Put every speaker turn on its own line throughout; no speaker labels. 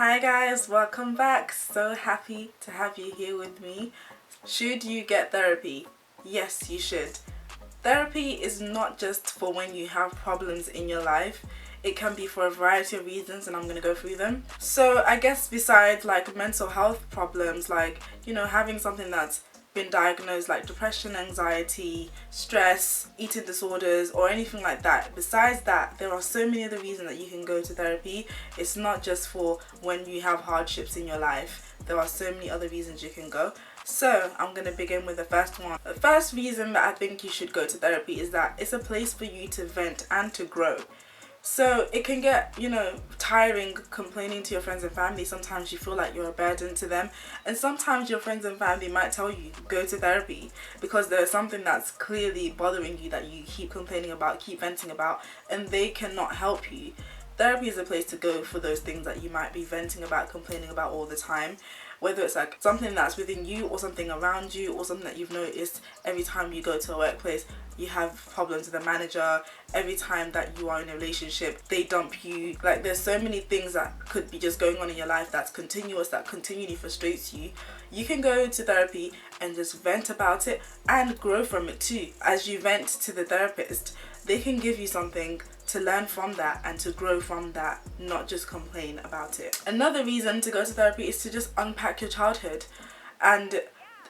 Hi guys, welcome back. So happy to have you here with me. Should you get therapy? Yes, you should. Therapy is not just for when you have problems in your life. It can be for a variety of reasons, and I'm going to go through them. So I guess besides like mental health problems, like, having something that's been diagnosed like depression, anxiety, stress, eating disorders, or anything like that. Besides that, there are so many other reasons that you can go to therapy. It's not just for when you have hardships in your life. There are so many other reasons you can go. So I'm going to begin with the first one. The first reason that I think you should go to therapy is that it's a place for you to vent and to grow. So it can get, tiring complaining to your friends and family. Sometimes you feel like you're a burden to them. And sometimes your friends and family might tell you, go to therapy, because there's something that's clearly bothering you that you keep complaining about, keep venting about, and they cannot help you. Therapy is a place to go for those things that you might be venting about, complaining about all the time. Whether it's like something that's within you or something around you or something that you've noticed every time you go to a workplace, you have problems with a manager. Every time that you are in a relationship, they dump you. Like, there's so many things that could be just going on in your life that's continuous, that continually frustrates you. You can go to therapy and just vent about it and grow from it too. As you vent to the therapist, they can give you something to learn from that and to grow from that, not just complain about it. Another reason to go to therapy is to just unpack your childhood. And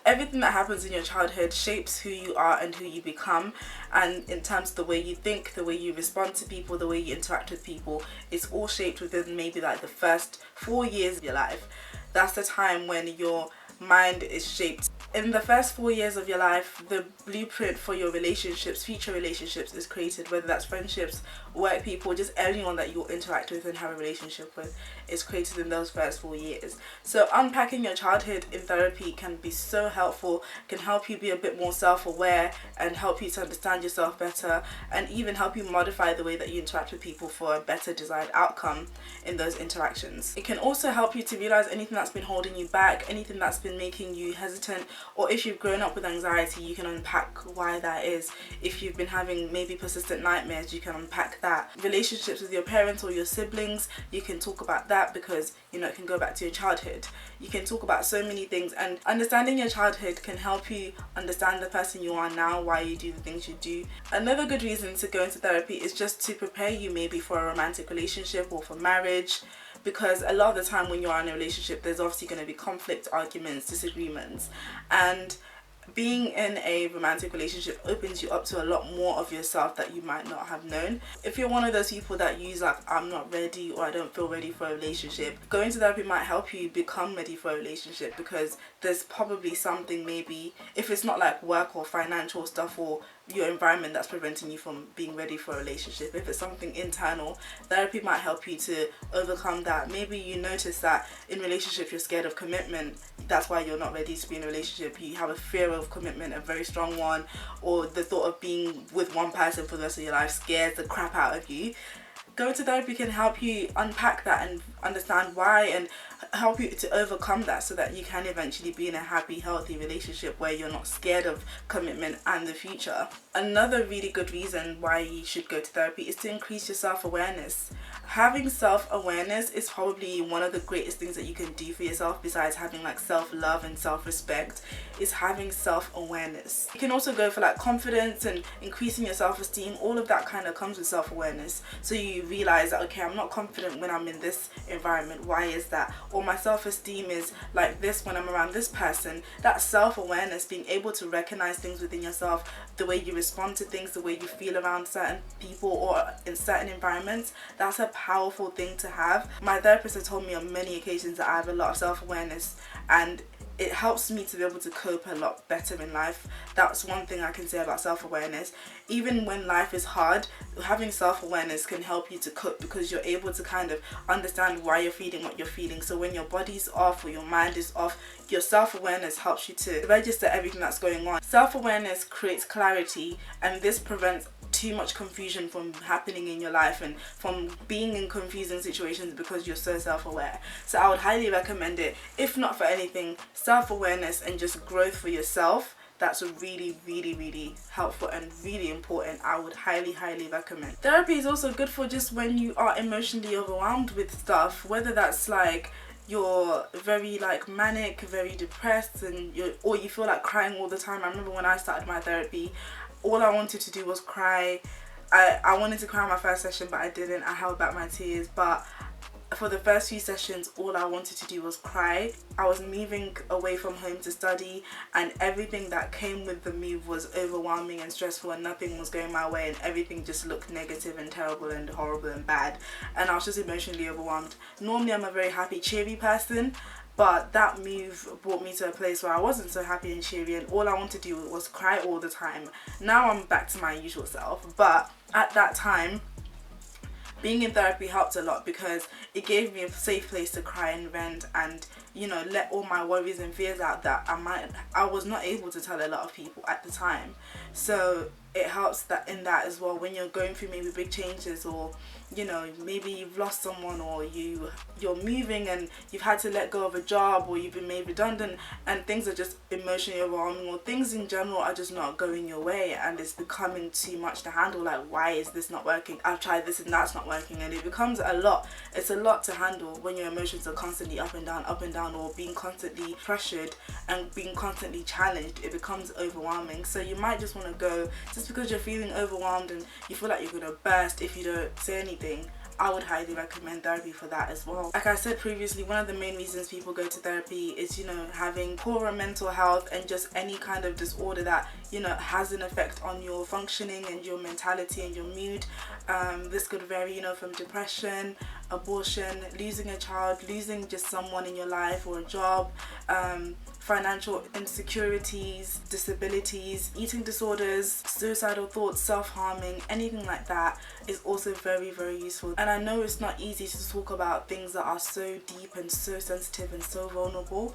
everything that happens in your childhood shapes who you are and who you become, and in terms of the way you think, the way you respond to people, the way you interact with people, it's all shaped within maybe like the first 4 years of your life. That's the time when your mind is shaped. In the first 4 years of your life, the blueprint for your relationships, future relationships, is created. Whether that's friendships, work people, just anyone that you'll interact with and have a relationship with, is created in those first 4 years. So unpacking your childhood in therapy can be so helpful, can help you be a bit more self-aware and help you to understand yourself better, and even help you modify the way that you interact with people for a better desired outcome in those interactions. It can also help you to realize anything that's been holding you back, anything that's been making you hesitant, or if you've grown up with anxiety, you can unpack why that is. If you've been having maybe persistent nightmares, you can unpack that. Relationships with your parents or your siblings, you can talk about that, because it can go back to your childhood. You can talk about so many things, and understanding your childhood can help you understand the person you are now, why you do the things you do. Another good reason to go into therapy is just to prepare you maybe for a romantic relationship or for marriage, because a lot of the time when you're in a relationship, there's obviously going to be conflict, arguments, disagreements, and being in a romantic relationship opens you up to a lot more of yourself that you might not have known. If you're one of those people that use like, I'm not ready, or I don't feel ready for a relationship, going to therapy might help you become ready for a relationship, because there's probably something, maybe if it's not like work or financial stuff or your environment, that's preventing you from being ready for a relationship. If it's something internal, therapy might help you to overcome that. Maybe you notice that in relationships you're scared of commitment, that's why you're not ready to be in a relationship. You have a fear of commitment, a very strong one, or the thought of being with one person for the rest of your life scares the crap out of you. Going to therapy can help you unpack that and understand why, and help you to overcome that, so that you can eventually be in a happy, healthy relationship where you're not scared of commitment and the future. Another really good reason why you should go to therapy is to increase your self-awareness. Having self-awareness is probably one of the greatest things that you can do for yourself, besides having like self-love and self-respect, is having self-awareness. You can also go for like confidence and increasing your self-esteem. All of that kind of comes with self-awareness. So you realize that, okay, I'm not confident when I'm in this environment. Why is that? Or my self-esteem is like this when I'm around this person. That self-awareness, being able to recognize things within yourself, the way you respond to things, the way you feel around certain people or in certain environments, that's a powerful thing to have. My therapist has told me on many occasions that I have a lot of self-awareness, and it helps me to be able to cope a lot better in life. That's one thing I can say about self-awareness. Even when life is hard, having self-awareness can help you to cope, because you're able to kind of understand why you're feeling what you're feeling. So when your body's off or your mind is off, your self-awareness helps you to register everything that's going on. Self-awareness creates clarity, and this prevents too much confusion from happening in your life and from being in confusing situations, because you're so self-aware. So I would highly recommend it, if not for anything, self-awareness and just growth for yourself that's really, really, really helpful and really important. I would highly, highly recommend. Therapy is also good for just when you are emotionally overwhelmed with stuff, whether that's like you're very like manic, very depressed, and or you feel like crying all the time. I remember when I started my therapy, all I wanted to do was cry. I wanted to cry my first session, but I didn't. I held back my tears, but for the first few sessions, all I wanted to do was cry. I was moving away from home to study, and everything that came with the move was overwhelming and stressful, and nothing was going my way, and everything just looked negative and terrible and horrible and bad, and I was just emotionally overwhelmed. Normally I'm a very happy, cheery person, but that move brought me to a place where I wasn't so happy and cheery, and all I wanted to do was cry all the time. Now I'm back to my usual self, but at that time, being in therapy helped a lot because it gave me a safe place to cry and vent and, you know, let all my worries and fears out that I was not able to tell a lot of people at the time. So it helps that in that as well, when you're going through maybe big changes, or you know, maybe you've lost someone, or you're moving and you've had to let go of a job, or you've been made redundant and things are just emotionally overwhelming, or things in general are just not going your way and it's becoming too much to handle. Like, why is this not working? I've tried this and that's not working, and it becomes a lot. It's a lot to handle when your emotions are constantly up and down, or being constantly pressured and being constantly challenged. It becomes overwhelming. So you might just want to go, just because you're feeling overwhelmed and you feel like you're gonna burst if you don't say anything, I would highly recommend therapy for that as well. Like I said previously, one of the main reasons people go to therapy is, you know, having poorer mental health and just any kind of disorder that, you know, has an effect on your functioning and your mentality and your mood. This could vary, you know, from depression, abortion, losing a child, losing just someone in your life or a job, financial insecurities, disabilities, eating disorders, suicidal thoughts, self-harming, anything like that is also very, very useful. And I know it's not easy to talk about things that are so deep and so sensitive and so vulnerable.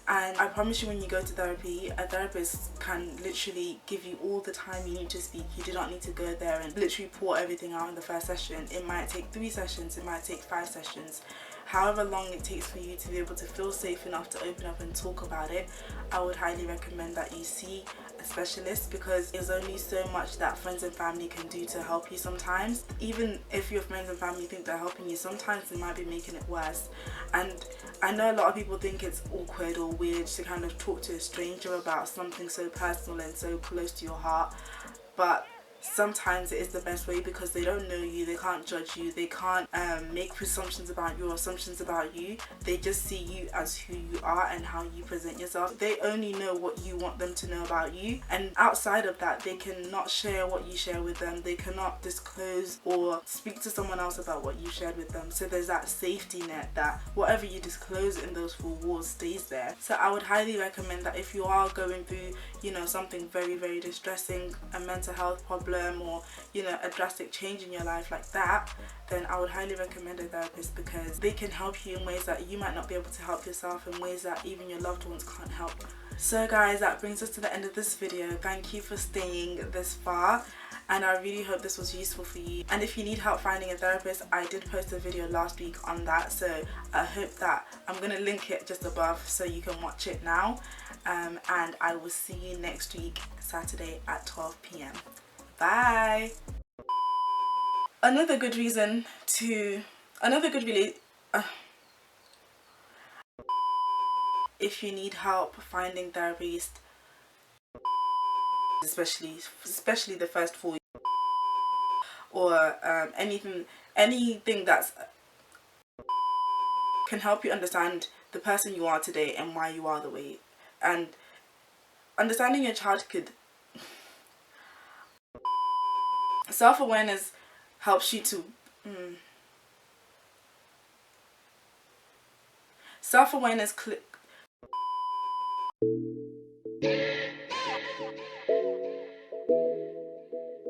And I promise you, when you go to therapy, a therapist can literally give you all the time you need to speak. You do not need to go there and literally pour everything out in the first session. It might take 3 sessions, it might take 5 sessions. However long it takes for you to be able to feel safe enough to open up and talk about it, I would highly recommend that you see a specialist, because there's only so much that friends and family can do to help you sometimes. Even if your friends and family think they're helping you, sometimes they might be making it worse. And I know a lot of people think it's awkward or weird to kind of talk to a stranger about something so personal and so close to your heart, but sometimes it is the best way, because they don't know you, they can't judge you, they can't make presumptions about you or assumptions about you. They just see you as who you are and how you present yourself. They only know what you want them to know about you, and outside of that they cannot share what you share with them. They cannot disclose or speak to someone else about what you shared with them. So there's that safety net that whatever you disclose in those 4 walls stays there. So I would highly recommend that if you are going through, you know, something very, very distressing, a mental health problem, or, you know, a drastic change in your life like that, then I would highly recommend a therapist, because they can help you in ways that you might not be able to help yourself, in ways that even your loved ones can't help. So guys, that brings us to the end of this video. Thank you for staying this far, and I really hope this was useful for you. And if you need help finding a therapist, I did post a video last week on that, so I hope that I'm gonna link it just above so you can watch it now. And I will see you next week, Saturday at 12 p.m. Bye. Another good reason to, if you need help finding therapists, especially the first 4 years, or anything that's can help you understand the person you are today and why you are the way. And understanding your child could, self-awareness helps you to self-awareness